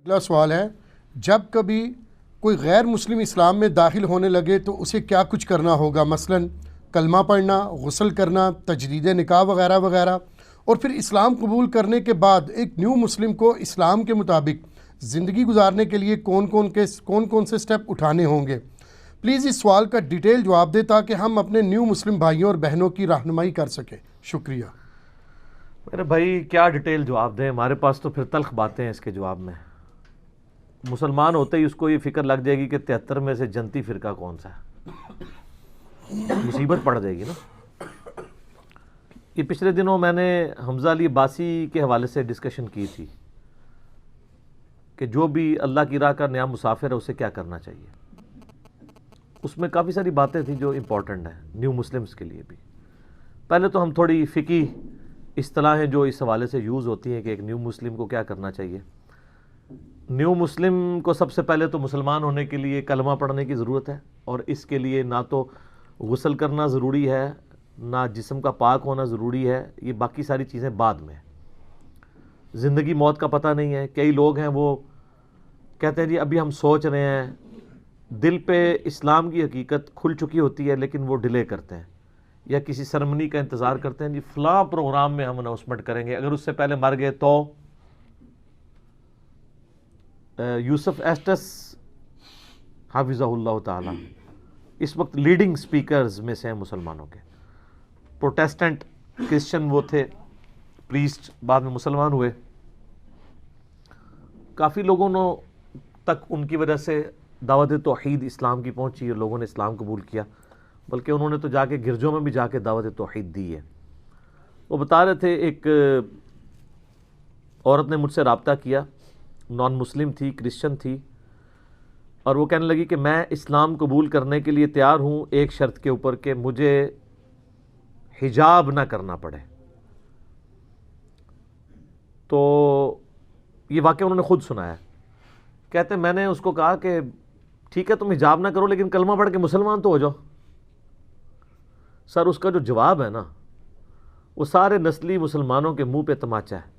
اگلا سوال ہے، جب کبھی کوئی غیر مسلم اسلام میں داخل ہونے لگے تو اسے کیا کچھ کرنا ہوگا؟ مثلاً کلمہ پڑھنا، غسل کرنا، تجدید نکاح وغیرہ وغیرہ، اور پھر اسلام قبول کرنے کے بعد ایک نیو مسلم کو اسلام کے مطابق زندگی گزارنے کے لیے کون کون سے سٹیپ اٹھانے ہوں گے؟ پلیز اس سوال کا ڈیٹیل جواب دیں تاکہ ہم اپنے نیو مسلم بھائیوں اور بہنوں کی رہنمائی کر سکیں۔ شکریہ۔ میرے بھائی کیا ڈیٹیل جواب دیں، ہمارے پاس تو پھر تلخ باتیں ہیں اس کے جواب میں۔ مسلمان ہوتے ہی اس کو یہ فکر لگ جائے گی کہ 73 میں سے جنتی فرقہ کون سا ہے، مصیبت پڑ جائے گی نا۔ یہ پچھلے دنوں میں نے حمزہ علی عباسی کے حوالے سے ڈسکشن کی تھی کہ جو بھی اللہ کی راہ کا نیا مسافر ہے اسے کیا کرنا چاہیے۔ اس میں کافی ساری باتیں تھیں جو امپورٹنٹ ہیں نیو مسلمز کے لیے بھی۔ پہلے تو ہم تھوڑی فقہی اصطلاحیں جو اس حوالے سے یوز ہوتی ہیں کہ ایک نیو مسلم کو کیا کرنا چاہیے۔ نیو مسلم کو سب سے پہلے تو مسلمان ہونے کے لیے کلمہ پڑھنے کی ضرورت ہے، اور اس کے لیے نہ تو غسل کرنا ضروری ہے، نہ جسم کا پاک ہونا ضروری ہے، یہ باقی ساری چیزیں بعد میں۔ زندگی موت کا پتہ نہیں ہے، کئی لوگ ہیں وہ کہتے ہیں جی ابھی ہم سوچ رہے ہیں، دل پہ اسلام کی حقیقت کھل چکی ہوتی ہے لیکن وہ ڈیلے کرتے ہیں یا کسی سرمنی کا انتظار کرتے ہیں، جی فلاں پروگرام میں ہم اناؤنسمنٹ کریں گے، اگر اس سے پہلے مر گئے تو۔ یوسف ایسٹس حافظہ اللہ تعالی اس وقت لیڈنگ سپیکرز میں سے ہیں مسلمانوں کے، پروٹیسٹنٹ کرسچن وہ تھے، پریسٹ بعد میں مسلمان ہوئے۔ کافی لوگوں نے تک ان کی وجہ سے دعوت توحید اسلام کی پہنچی اور لوگوں نے اسلام قبول کیا، بلکہ انہوں نے تو جا کے گرجوں میں بھی جا کے دعوت توحید دی ہے۔ وہ بتا رہے تھے ایک عورت نے مجھ سے رابطہ کیا، نان مسلم تھی، کرسچن تھی، اور وہ کہنے لگی کہ میں اسلام قبول کرنے کے لیے تیار ہوں ایک شرط کے اوپر کہ مجھے حجاب نہ کرنا پڑے۔ تو یہ واقعہ انہوں نے خود سنایا۔ کہتے ہیں میں نے اس کو کہا کہ ٹھیک ہے تم حجاب نہ کرو لیکن کلمہ پڑھ کے مسلمان تو ہو جاؤ۔ سر اس کا جو جواب ہے نا وہ سارے نسلی مسلمانوں کے منہ پہ تماچا ہے۔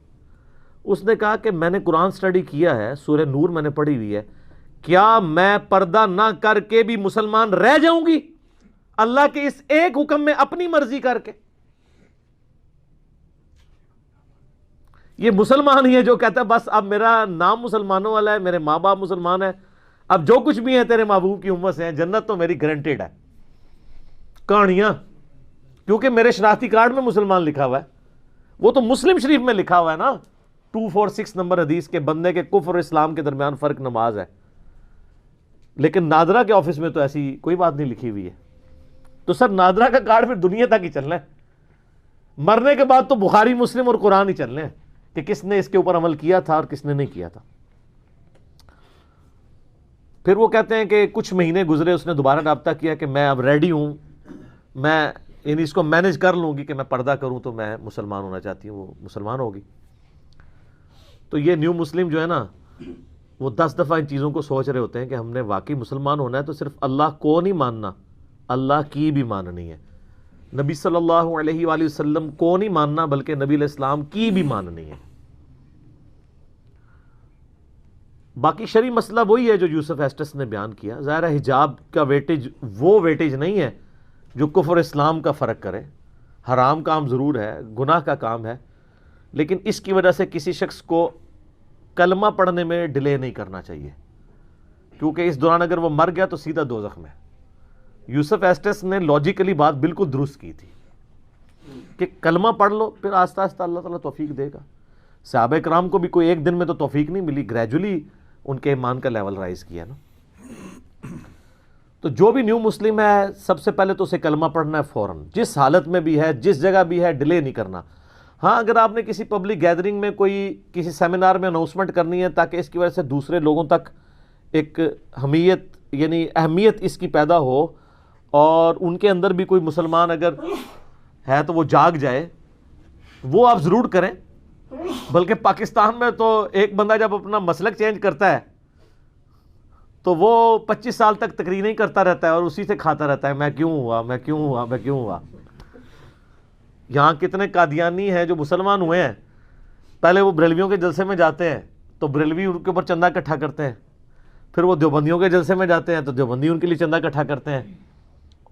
اس نے کہا کہ میں نے قرآن سٹڈی کیا ہے، سورہ نور میں نے پڑھی ہوئی ہے، کیا میں پردہ نہ کر کے بھی مسلمان رہ جاؤں گی اللہ کے اس ایک حکم میں اپنی مرضی کر کے؟ یہ مسلمان ہی ہے جو کہتا ہے بس اب میرا نام مسلمانوں والا ہے، میرے ماں باپ مسلمان ہیں، اب جو کچھ بھی ہے تیرے محبوب کی امت سے ہیں، جنت تو میری گارنٹیڈ ہے۔ کہانیاں، کیونکہ میرے شناختی کارڈ میں مسلمان لکھا ہوا ہے، وہ تو مسلم شریف میں لکھا ہوا ہے نا 246 نمبر حدیث کے بندے کے کفر اور اسلام کے درمیان فرق نماز ہے، لیکن نادرا کے آفس میں تو ایسی کوئی بات نہیں لکھی ہوئی ہے۔ تو سر نادرا کا کارڈ پھر دنیا تک ہی چلنا ہے، مرنے کے بعد تو بخاری مسلم اور قرآن ہی چلنے ہیں کہ کس نے اس کے اوپر عمل کیا تھا اور کس نے نہیں کیا تھا۔ پھر وہ کہتے ہیں کہ کچھ مہینے گزرے، اس نے دوبارہ رابطہ کیا کہ میں اب ریڈی ہوں، میں اس کو مینج کر لوں گی کہ میں پردہ کروں، تو میں مسلمان ہونا چاہتی ہوں۔ وہ مسلمان ہوگی۔ تو یہ نیو مسلم جو ہے نا وہ 10 دفعہ ان چیزوں کو سوچ رہے ہوتے ہیں کہ ہم نے واقعی مسلمان ہونا ہے تو صرف اللہ کو نہیں ماننا، اللہ کی بھی ماننی ہے، نبی صلی اللہ علیہ وآلہ وسلم کو نہیں ماننا بلکہ نبی علیہ السلام کی بھی ماننی ہے۔ باقی شرعی مسئلہ وہی ہے جو یوسف ایسٹس نے بیان کیا۔ ظاہر ہے حجاب کا ویٹیج وہ ویٹیج نہیں ہے جو کفر اسلام کا فرق کرے، حرام کام ضرور ہے، گناہ کا کام ہے، لیکن اس کی وجہ سے کسی شخص کو کلمہ پڑھنے میں ڈیلے نہیں کرنا چاہیے، کیونکہ اس دوران اگر وہ مر گیا تو سیدھا دوزخ میں۔ یوسف ایسٹس نے لاجیکلی بات بالکل درست کی تھی کہ کلمہ پڑھ لو، پھر آہستہ آہستہ اللہ تعالیٰ توفیق دے گا۔ صحابہ کرام کو بھی کوئی ایک دن میں تو توفیق نہیں ملی، گریجولی ان کے ایمان کا لیول رائز کیا نا۔ تو جو بھی نیو مسلم ہے سب سے پہلے تو اسے کلمہ پڑھنا ہے فوراً، جس حالت میں بھی ہے، جس جگہ بھی ہے، ڈیلے نہیں کرنا۔ ہاں اگر آپ نے کسی پبلک گیدرنگ میں کسی سیمینار میں اناؤنسمنٹ کرنی ہے تاکہ اس کی وجہ سے دوسرے لوگوں تک ایک حمیت یعنی اہمیت اس کی پیدا ہو اور ان کے اندر بھی کوئی مسلمان اگر ہے تو وہ جاگ جائے، وہ آپ ضرور کریں۔ بلکہ پاکستان میں تو ایک بندہ جب اپنا مسلک چینج کرتا ہے تو وہ 25 سال تک تقریر نہیں کرتا رہتا ہے اور اسی سے کھاتا رہتا ہے، میں کیوں ہوا۔ یہاں کتنے قادیانی ہیں جو مسلمان ہوئے ہیں، پہلے وہ بریلویوں کے جلسے میں جاتے ہیں تو بریلوی ان کے اوپر چندہ اکٹھا کرتے ہیں، پھر وہ دیوبندیوں کے جلسے میں جاتے ہیں تو دیوبندی ان کے لیے چندہ اکٹھا کرتے ہیں،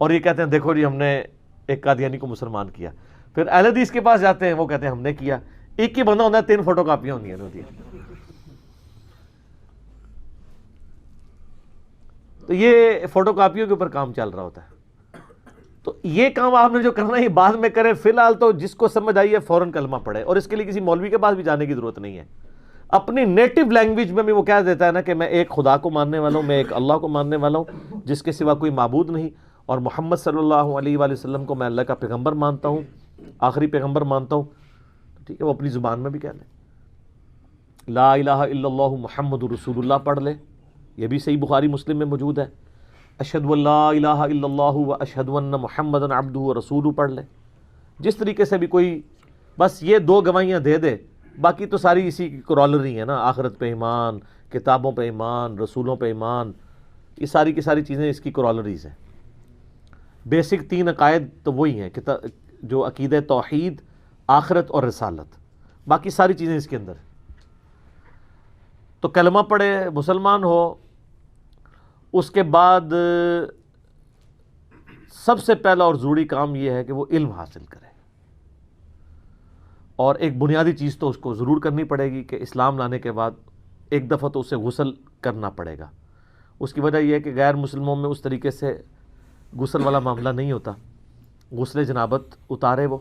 اور یہ کہتے ہیں دیکھو جی ہم نے ایک قادیانی کو مسلمان کیا. پھر اہل حدیث کے پاس جاتے ہیں، وہ کہتے ہیں ہم نے کیا. ایک ہی بندہ ہوتا ہے، 3 فوٹو کاپیاں ہوتی ہیں. تو یہ فوٹو کاپیوں کے اوپر کام چل رہا ہوتا ہے. تو یہ کام آپ نے جو کرنا ہے یہ بعد میں کریں، فی الحال تو جس کو سمجھ آئی ہے فوراً کلمہ پڑھے، اور اس کے لیے کسی مولوی کے پاس بھی جانے کی ضرورت نہیں ہے. اپنی نیٹو لینگویج میں بھی وہ کہہ دیتا ہے نا کہ میں ایک خدا کو ماننے والا ہوں، میں ایک اللہ کو ماننے والا ہوں جس کے سوا کوئی معبود نہیں، اور محمد صلی اللہ علیہ وآلہ وسلم کو میں اللہ کا پیغمبر مانتا ہوں، آخری پیغمبر مانتا ہوں. ٹھیک ہے، وہ اپنی زبان میں بھی کہہ لے. لا الہ الا اللہ محمد رسول اللہ پڑھ لے، یہ بھی صحیح بخاری مسلم میں موجود ہے. اشہد ان لا الہ الا اللہ و اشہد ان محمد عبدہ و رسولہ پڑھ لے. جس طریقے سے بھی کوئی بس یہ 2 گواہیاں دے دے، باقی تو ساری اسی کی کرالری ہے نا، آخرت پہ ایمان، کتابوں پہ ایمان، رسولوں پہ ایمان، یہ ساری کی ساری چیزیں اس کی کرالریز ہیں. بیسک 3 عقائد تو وہی ہیں جو عقیدہ توحید، آخرت اور رسالت، باقی ساری چیزیں اس کے اندر. تو کلمہ پڑھے، مسلمان ہو، اس کے بعد سب سے پہلا اور ضروری کام یہ ہے کہ وہ علم حاصل کرے. اور ایک بنیادی چیز تو اس کو ضرور کرنی پڑے گی کہ اسلام لانے کے بعد ایک دفعہ تو اسے غسل کرنا پڑے گا. اس کی وجہ یہ ہے کہ غیر مسلموں میں اس طریقے سے غسل والا معاملہ نہیں ہوتا. غسل جنابت اتارے وہ،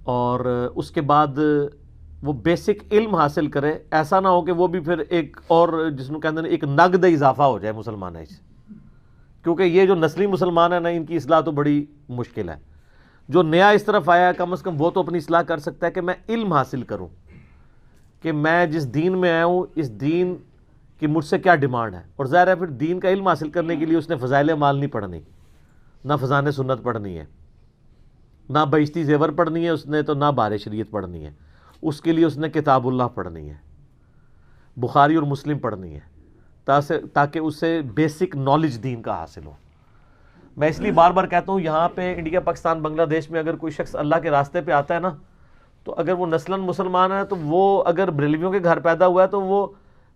اور اس کے بعد وہ بیسک علم حاصل کرے. ایسا نہ ہو کہ وہ بھی پھر ایک اور جس کو کہتے ہیں ایک نگد اضافہ ہو جائے مسلمان ہے، کیونکہ یہ جو نسلی مسلمان ہیں نا، ان کی اصلاح تو بڑی مشکل ہے. جو نیا اس طرف آیا ہے کم از کم وہ تو اپنی اصلاح کر سکتا ہے کہ میں علم حاصل کروں کہ میں جس دین میں آیا ہوں اس دین کی مجھ سے کیا ڈیمانڈ ہے. اور ظاہر ہے پھر دین کا علم حاصل کرنے کے لیے اس نے فضائل اعمال نہیں پڑھنی، نہ فضائل سنت پڑھنی ہے، نہ بہشتی زیور پڑھنی ہے اس نے، تو نہ بار شریعت پڑھنی ہے. اس کے لیے اس نے کتاب اللہ پڑھنی ہے، بخاری اور مسلم پڑھنی ہے، تاکہ اس سے بیسک نالج دین کا حاصل ہو. میں اس لیے بار بار کہتا ہوں یہاں پہ انڈیا، پاکستان، بنگلہ دیش میں اگر کوئی شخص اللہ کے راستے پہ آتا ہے نا، تو اگر وہ نسلاً مسلمان ہے تو وہ اگر بریلویوں کے گھر پیدا ہوا ہے تو وہ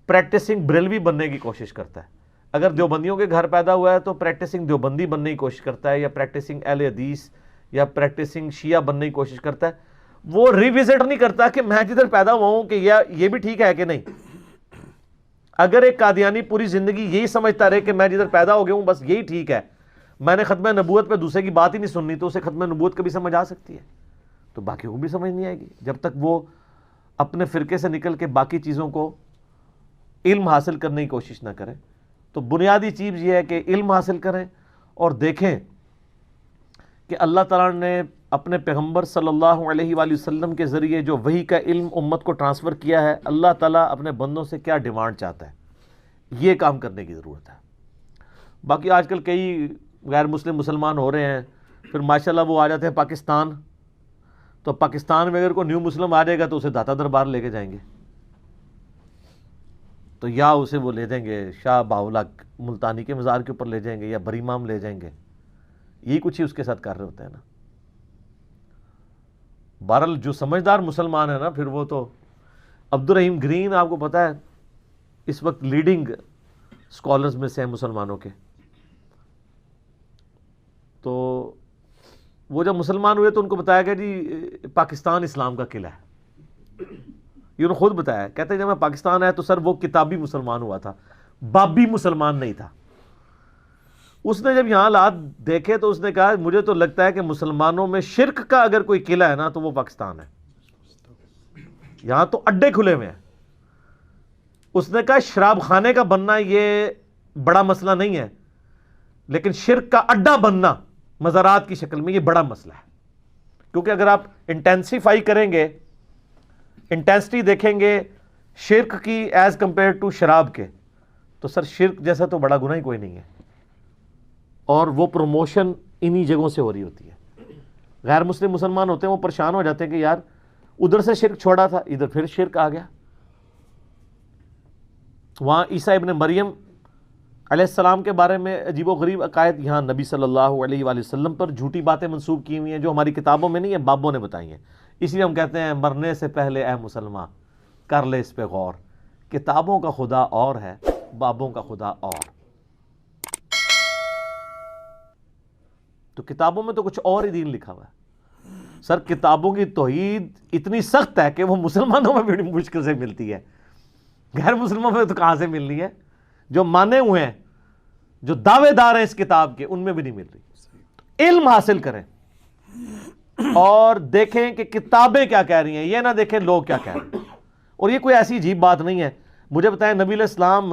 پریکٹسنگ بریلوی بننے کی کوشش کرتا ہے. اگر دیوبندیوں کے گھر پیدا ہوا ہے تو پریکٹسنگ دیوبندی بننے کی کوشش کرتا ہے، یا پریکٹسنگ اہل حدیث یا پریکٹسنگ شیعہ بننے کی کوشش کرتا ہے. وہ ریوزٹ نہیں کرتا کہ میں جدھر پیدا ہوا ہوں کہ یہ بھی ٹھیک ہے کہ نہیں. اگر ایک قادیانی پوری زندگی یہی سمجھتا رہے کہ میں جدھر پیدا ہو گیا ہوں بس یہی ٹھیک ہے، میں نے ختم نبوت پہ دوسرے کی بات ہی نہیں سننی، تو اسے ختم نبوت کبھی سمجھ آ سکتی ہے؟ تو باقی کو بھی سمجھ نہیں آئے گی جب تک وہ اپنے فرقے سے نکل کے باقی چیزوں کو علم حاصل کرنے کی کوشش نہ کریں. تو بنیادی چیز یہ ہے کہ علم حاصل کریں اور دیکھیں کہ اللہ تعالیٰ نے اپنے پیغمبر صلی اللہ علیہ وآلہ وسلم کے ذریعے جو وحی کا علم امت کو ٹرانسفر کیا ہے، اللہ تعالیٰ اپنے بندوں سے کیا ڈیمانڈ چاہتا ہے، یہ کام کرنے کی ضرورت ہے. باقی آج کل کئی غیر مسلم مسلمان ہو رہے ہیں، پھر ماشاءاللہ وہ آ جاتے ہیں پاکستان، تو پاکستان میں اگر کوئی نیو مسلم آ جائے گا تو اسے داتا دربار لے کے جائیں گے، تو یا اسے وہ لے جائیں گے شاہ باولا ملتانی کے مزار کے اوپر لے جائیں گے، یا بری امام لے جائیں گے. یہی کچھ ہی اس کے ساتھ کر رہے ہوتے ہیں نا. بہرحال جو سمجھدار مسلمان ہے نا، پھر وہ تو عبد الرحیم گرین آپ کو پتہ ہے اس وقت لیڈنگ اسکالرز میں سے ہیں مسلمانوں کے. تو وہ جب مسلمان ہوئے تو ان کو بتایا گیا جی پاکستان اسلام کا قلعہ ہے. یہ انہوں نے خود بتایا، کہتے ہیں جب میں پاکستان آیا تو سر وہ کتابی مسلمان ہوا تھا، بابی مسلمان نہیں تھا. اس نے جب یہاں حالات دیکھے تو اس نے کہا مجھے تو لگتا ہے کہ مسلمانوں میں شرک کا اگر کوئی قلعہ ہے نا تو وہ پاکستان ہے، یہاں تو اڈے کھلے ہوئے ہیں. اس نے کہا شراب خانے کا بننا یہ بڑا مسئلہ نہیں ہے، لیکن شرک کا اڈا بننا مزارات کی شکل میں یہ بڑا مسئلہ ہے. کیونکہ اگر آپ انٹینسیفائی کریں گے، انٹینسٹی دیکھیں گے شرک کی ایز کمپیئر ٹو شراب کے، تو سر شرک جیسا تو بڑا گناہ ہی کوئی نہیں ہے. اور وہ پروموشن انہی جگہوں سے ہو رہی ہوتی ہے. غیر مسلم مسلمان ہوتے ہیں وہ پریشان ہو جاتے ہیں کہ یار ادھر سے شرک چھوڑا تھا ادھر پھر شرک آ گیا. وہاں عیسیٰ ابن مریم علیہ السلام کے بارے میں عجیب و غریب عقائد، یہاں نبی صلی اللہ علیہ وآلہ وسلم پر جھوٹی باتیں منسوب کی ہوئی ہیں جو ہماری کتابوں میں نہیں ہیں، بابوں نے بتائی ہیں. اس لیے ہم کہتے ہیں مرنے سے پہلے اے مسلمان کر لے اس پہ غور. کتابوں کا خدا اور ہے، بابوں کا خدا اور. تو کتابوں میں تو کچھ اور ہی دین لکھا ہوا ہے. سر کتابوں کی توحید اتنی سخت ہے کہ وہ مسلمانوں میں بڑی مشکل سے ملتی ہے، غیر مسلمانوں میں تو کہاں سے ملنی ہے؟ جو مانے ہوئے ہیں، جو دعوے دار ہیں اس کتاب کے، ان میں بھی نہیں مل رہی. علم حاصل کریں اور دیکھیں کہ کتابیں کیا کہہ رہی ہیں، یہ نہ دیکھیں لوگ کیا کہہ رہے ہیں. اور یہ کوئی ایسی عجیب بات نہیں ہے. مجھے بتائیں نبی علیہ السلام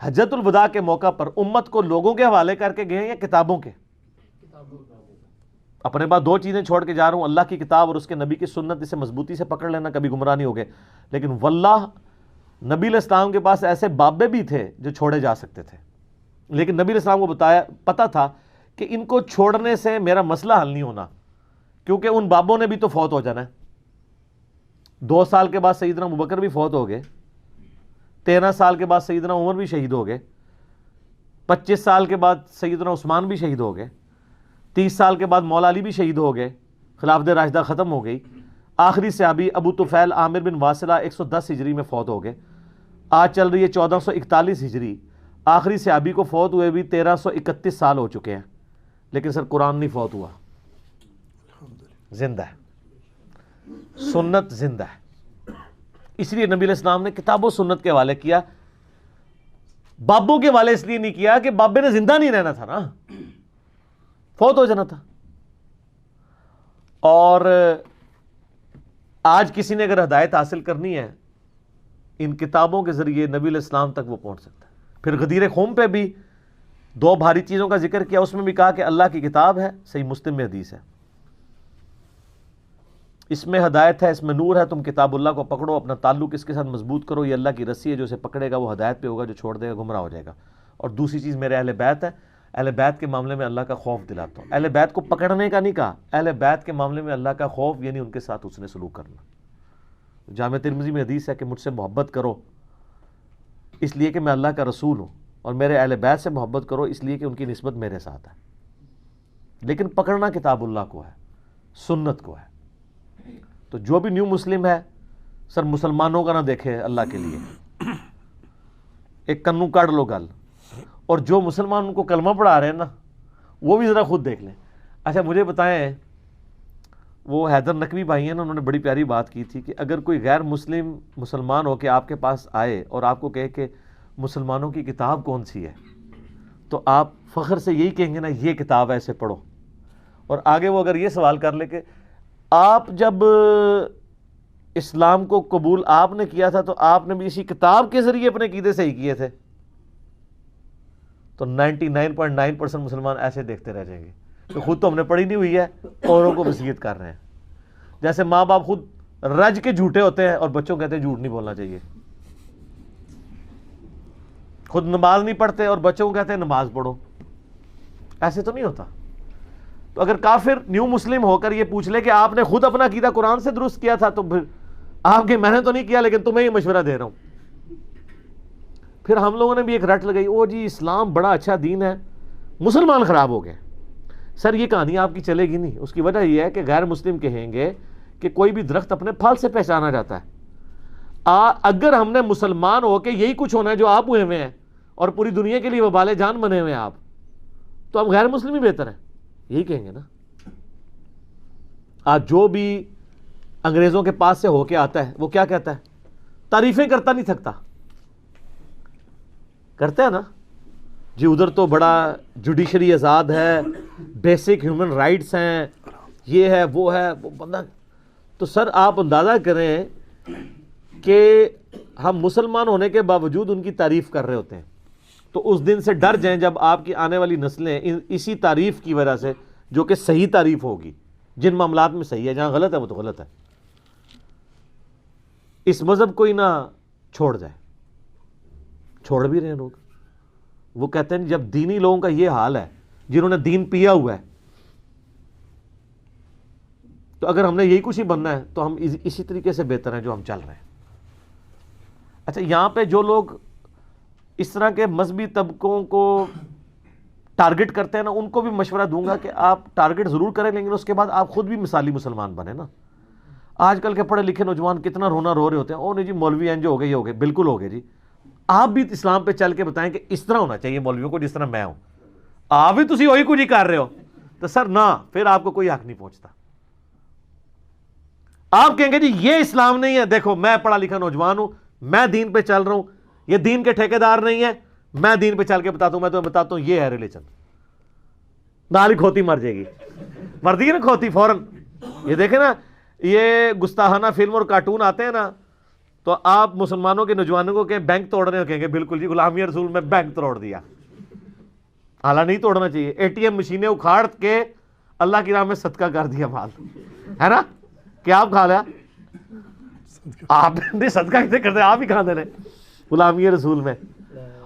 حجۃ الوداع کے موقع پر امت کو لوگوں کے حوالے کر کے گئے یا کتابوں کے؟ اپنے بعد دو چیزیں چھوڑ کے جا رہا ہوں، اللہ کی کتاب اور اس کے نبی کی سنت. اسے مضبوطی سے پکڑ لینا، کبھی گمراہ نہیں ہوگے. لیکن واللہ نبی علیہ السلام کے پاس ایسے بابے بھی تھے جو چھوڑے جا سکتے تھے، لیکن نبی علیہ السلام کو پتا تھا کہ ان کو چھوڑنے سے میرا مسئلہ حل نہیں ہونا، کیونکہ ان بابوں نے بھی تو فوت ہو جانا ہے. 2 سال کے بعد سیدنا ابوبکر بھی فوت ہو گئے، 13 سال کے بعد سیدنا عمر بھی شہید ہو گئے، 25 سال کے بعد سیدنا عثمان بھی شہید ہو گئے، 30 سال کے بعد مولا علی بھی شہید ہو گئے، خلافت راشدہ ختم ہو گئی. آخری صحابی ابو طفیل عامر بن واصلہ 110 ہجری میں فوت ہو گئے. آج چل رہی ہے 1441 ہجری. آخری صحابی کو فوت ہوئے بھی 1331 سال ہو چکے ہیں، لیکن سر قرآن نہیں فوت ہوا، زندہ ہے، سنت زندہ ہے. اس لیے نبی علیہ السلام نے کتاب و سنت کے حوالے کیا، بابوں کے حوالے اس لیے نہیں کیا کہ بابے نے زندہ نہیں رہنا تھا نا، فوت ہو جانا تھا. اور آج کسی نے اگر ہدایت حاصل کرنی ہے ان کتابوں کے ذریعے نبی علیہ السلام تک وہ پہنچ سکتا ہے. پھر غدیر خم پہ بھی 2 بھاری چیزوں کا ذکر کیا، اس میں بھی کہا کہ اللہ کی کتاب ہے، صحیح مسلم میں حدیث ہے، اس میں ہدایت ہے، اس میں نور ہے. تم کتاب اللہ کو پکڑو، اپنا تعلق اس کے ساتھ مضبوط کرو، یہ اللہ کی رسی ہے، جو اسے پکڑے گا وہ ہدایت پہ ہوگا، جو چھوڑ دے گا گمراہ ہو جائے گا. اور دوسری چیز میرے اہل بیت ہے، اہل بیت کے معاملے میں اللہ کا خوف دلاتا ہوں. اہل بیت کو پکڑنے کا نہیں کہا، اہل بیت کے معاملے میں اللہ کا خوف، یعنی ان کے ساتھ حسن سلوک کرنا. جامع ترمذی میں حدیث ہے کہ مجھ سے محبت کرو اس لیے کہ میں اللہ کا رسول ہوں، اور میرے اہل بیت سے محبت کرو اس لیے کہ ان کی نسبت میرے ساتھ ہے. لیکن پکڑنا کتاب اللہ کو ہے، سنت کو ہے. تو جو بھی نیو مسلم ہے سر مسلمانوں کا نہ دیکھے اللہ کے لیے، ایک کنو کاٹ لو گل. اور جو مسلمان ان کو کلمہ پڑھا رہے ہیں نا وہ بھی ذرا خود دیکھ لیں. اچھا مجھے بتائیں، وہ حیدر نقوی بھائی ہیں نا، انہوں نے بڑی پیاری بات کی تھی کہ اگر کوئی غیر مسلم مسلمان ہو کے آپ کے پاس آئے اور آپ کو کہے کہ مسلمانوں کی کتاب کون سی ہے، تو آپ فخر سے یہی کہیں گے نا یہ کتاب ہے، اسے پڑھو. اور آگے وہ اگر یہ سوال کر لے کہ آپ جب اسلام کو قبول آپ نے کیا تھا تو آپ نے بھی اسی کتاب کے ذریعے اپنے عقیدے صحیح کیے تھے، تو 99.9% مسلمان ایسے دیکھتے رہ جائیں گے کہ خود تو ہم نے پڑھی نہیں ہوئی ہے، اوروں کو وصیت کر رہے ہیں. جیسے ماں باپ خود رج کے جھوٹے ہوتے ہیں اور بچوں کہتے ہیں جھوٹ نہیں بولنا چاہیے، خود نماز نہیں پڑھتے اور بچوں کو کہتے ہیں نماز پڑھو. ایسے تو نہیں ہوتا. تو اگر کافر نیو مسلم ہو کر یہ پوچھ لے کہ آپ نے خود اپنا عقیدہ قرآن سے درست کیا تھا، تو پھر آپ کے میں نے تو نہیں کیا لیکن تمہیں یہ مشورہ دے رہا ہوں. پھر ہم لوگوں نے بھی ایک رٹ لگائی، او جی اسلام بڑا اچھا دین ہے، مسلمان خراب ہو گئے. سر یہ کہانی آپ کی چلے گی نہیں. اس کی وجہ یہ ہے کہ غیر مسلم کہیں گے کہ کوئی بھی درخت اپنے پھل سے پہچانا جاتا ہے. اگر ہم نے مسلمان ہو کے یہی کچھ ہونا ہے جو آپ ہوئے ہوئے ہیں اور پوری دنیا کے لیے وبال جان بنے ہوئے ہیں آپ، تو ہم غیر مسلم ہی بہتر ہیں، یہی کہیں گے نا. آج جو بھی انگریزوں کے پاس سے ہو کے آتا ہے وہ کیا کہتا ہے؟ تعریفیں کرتا نہیں تھکتا. کرتا ہے نا جی، ادھر تو بڑا جوڈیشری آزاد ہے، بیسک ہیومن رائٹس ہیں، یہ ہے وہ ہے وہ بندہ. تو سر آپ اندازہ کریں کہ ہم مسلمان ہونے کے باوجود ان کی تعریف کر رہے ہوتے ہیں. تو اس دن سے ڈر جائیں جب آپ کی آنے والی نسلیں اسی تعریف کی وجہ سے، جو کہ صحیح تعریف ہوگی، جن معاملات میں صحیح ہے، جہاں غلط ہے وہ تو غلط ہے، اس مذہب کو ہی نہ چھوڑ جائے. چھوڑ بھی رہے ہیں لوگ. وہ کہتے ہیں جب دینی لوگوں کا یہ حال ہے جنہوں نے دین پیا ہوا ہے، تو اگر ہم نے یہی کچھ ہی بننا ہے تو ہم اسی طریقے سے بہتر ہیں جو ہم چل رہے ہیں. اچھا یہاں پہ جو لوگ اس طرح کے مذہبی طبقوں کو ٹارگٹ کرتے ہیں نا، ان کو بھی مشورہ دوں گا کہ آپ ٹارگٹ ضرور کریں، لیکن اس کے بعد آپ خود بھی مثالی مسلمان بنے نا. آج کل کے پڑھے لکھے نوجوان کتنا رونا رو رہے ہوتے ہیں، او نہیں جی مولوی ہیں جو ہو گئے یہ ہو گئے. بالکل ہو گئے جی. آپ بھی اسلام پہ چل کے بتائیں کہ اس طرح ہونا چاہیے مولویوں کو جس طرح میں ہوں. آپ بھی تسی وہی کچھ ہی کر رہے ہو تو سر نہ، پھر آپ کو کوئی حق نہیں پہنچتا. آپ کہیں گے جی یہ اسلام نہیں ہے، دیکھو میں پڑھا لکھا نوجوان ہوں، میں دین پہ چل رہا ہوں، یہ دین کے ٹھیکیدار نہیں ہے، میں دین پہ چل کے بتاتا ہوں، میں تمہیں بتاتا ہوں یہ ہے ریلیجن. نالی کھوتی مر جائے گی، مردی ہے نا کھوتی فوراً. یہ دیکھیں نا یہ گستاخانہ فلم اور کارٹون آتے ہیں نا، تو آپ مسلمانوں کے نوجوانوں کو کہ بینک توڑ رہے ہو، کہیں گے بالکل جی غلامی رسول میں بینک توڑ دیا. حالانکہ نہیں توڑنا چاہیے. اے ٹی ایم مشینیں اکھاڑ کے اللہ کی راہ میں صدقہ کر دیا مال، ہے نا. کیا آپ کھا لیا؟ آپ نے صدقہ کتنے کرتے، آپ ہی کھا دے رہے غلامی رسول میں.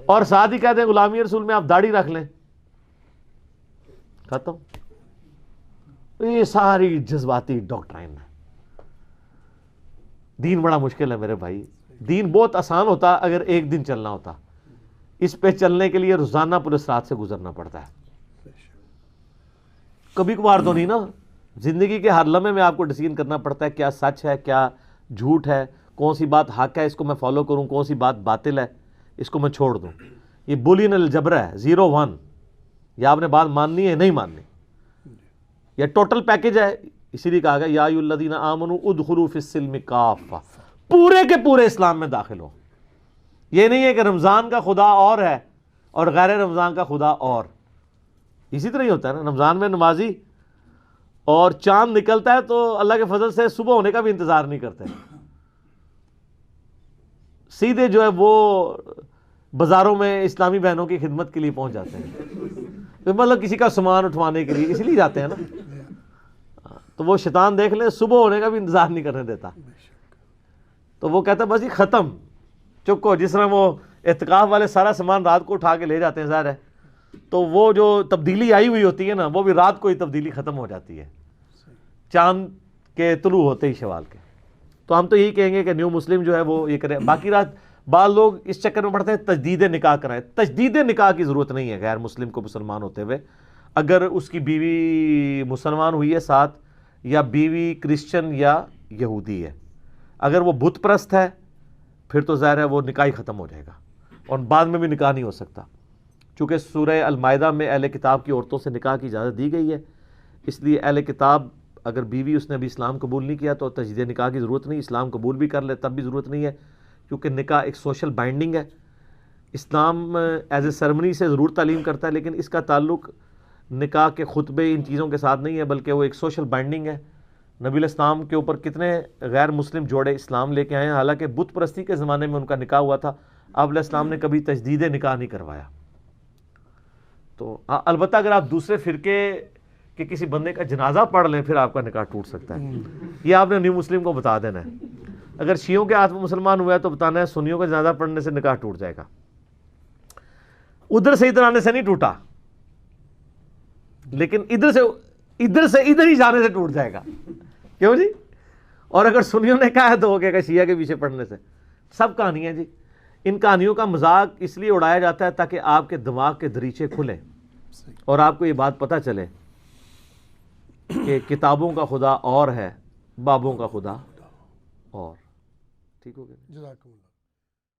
اور ساتھ ہی کہتے ہیں غلامی رسول میں آپ داڑھی رکھ لیں، ختم. یہ ساری جذباتی ڈاکٹرائن ہے. دین بڑا مشکل ہے میرے بھائی. دین بہت آسان ہوتا اگر ایک دن چلنا ہوتا. اس پہ چلنے کے لیے روزانہ پولیس رات سے گزرنا پڑتا ہے. کبھی کبھار تو نہیں نا، زندگی کے ہر لمحے میں آپ کو ڈیسیژن کرنا پڑتا ہے کیا سچ ہے کیا جھوٹ ہے، کون سی بات حق ہے اس کو میں فالو کروں، کون سی بات باطل ہے اس کو میں چھوڑ دوں. یہ بولین الجبر ہے، 0-1. یا آپ نے بات ماننی ہے نہیں ماننی، یہ ٹوٹل پیکج ہے. اسی لیے کہا گیا یا ایھا الذین آمنوا ادخلوا فی السلم کافہ، پورے کے پورے اسلام میں داخل ہو. یہ نہیں ہے کہ رمضان کا خدا اور ہے اور غیر رمضان کا خدا اور. اسی طرح ہی ہوتا ہے نا، رمضان میں نمازی اور چاند نکلتا ہے تو اللہ کے فضل سے صبح ہونے کا بھی انتظار نہیں کرتے، سیدھے جو ہے وہ بازاروں میں اسلامی بہنوں کی خدمت کے لیے پہنچ جاتے ہیں. مطلب کسی کا سامان اٹھوانے کے لیے اس لیے جاتے ہیں نا. تو وہ شیطان دیکھ لیں صبح ہونے کا بھی انتظار نہیں کرنے دیتا. تو وہ کہتا ہے بس یہ ختم چکو. جس طرح وہ اعتکاف والے سارا سامان رات کو اٹھا کے لے جاتے ہیں ظاہر ہے، تو وہ جو تبدیلی آئی ہوئی ہوتی ہے نا وہ بھی رات کو ہی تبدیلی ختم ہو جاتی ہے، چاند کے طلوع ہوتے ہی شوال کے. تو ہم تو یہی کہیں گے کہ نیو مسلم جو ہے وہ یہ کرے. باقی رات بعض لوگ اس چکر میں پڑتے ہیں تجدید نکاح کرائے. تجدید نکاح کی ضرورت نہیں ہے غیر مسلم کو مسلمان ہوتے ہوئے. اگر اس کی بیوی مسلمان ہوئی ہے ساتھ، یا بیوی کرسچن یا یہودی ہے، اگر وہ بت پرست ہے پھر تو ظاہر ہے وہ نکاح ہی ختم ہو جائے گا اور بعد میں بھی نکاح نہیں ہو سکتا. چونکہ سورہ المائدہ میں اہل کتاب کی عورتوں سے نکاح کی اجازت دی گئی ہے، اس لیے اہل کتاب اگر بیوی اس نے ابھی اسلام قبول نہیں کیا تو تجدید نکاح کی ضرورت نہیں. اسلام قبول بھی کر لے تب بھی ضرورت نہیں ہے، کیونکہ نکاح ایک سوشل بائنڈنگ ہے. اسلام ایز اے سرمنی سے ضرور تعلیم کرتا ہے، لیکن اس کا تعلق نکاح کے خطبے ان چیزوں کے ساتھ نہیں ہے، بلکہ وہ ایک سوشل بائنڈنگ ہے. نبی علیہ السلام کے اوپر کتنے غیر مسلم جوڑے اسلام لے کے آئے ہیں، حالانکہ بت پرستی کے زمانے میں ان کا نکاح ہوا تھا. آپ علیہ السلام نے کبھی تجدید نکاح نہیں کروایا. تو البتہ اگر آپ دوسرے فرقے کہ کسی بندے کا جنازہ پڑھ لیں پھر آپ کا نکاح ٹوٹ سکتا ہے. یہ آپ نے نیو مسلم کو بتا دینا ہے. اگر شیعوں کے ہاتھ میں مسلمان ہوا ہے تو بتانا ہے سنیوں کا جنازہ پڑھنے سے نکاح ٹوٹ جائے گا. ادھر سے ادھر آنے سے نہیں ٹوٹا، لیکن ادھر سے ادھر ہی جانے سے ٹوٹ جائے گا. کیوں جی؟ اور اگر سنیوں نے کہا ہے تو ہو گیا کہ شیعہ کے پیچھے پڑھنے سے. سب کہانیاں جی. ان کہانیوں کا مذاق اس لیے اڑایا جاتا ہے تاکہ آپ کے دماغ کے دریچے کھلیں اور آپ کو یہ بات پتہ چلے کہ کتابوں کا خدا اور ہے، بابوں کا خدا اور. ٹھیک ہو گیا؟ جزاکم اللہ.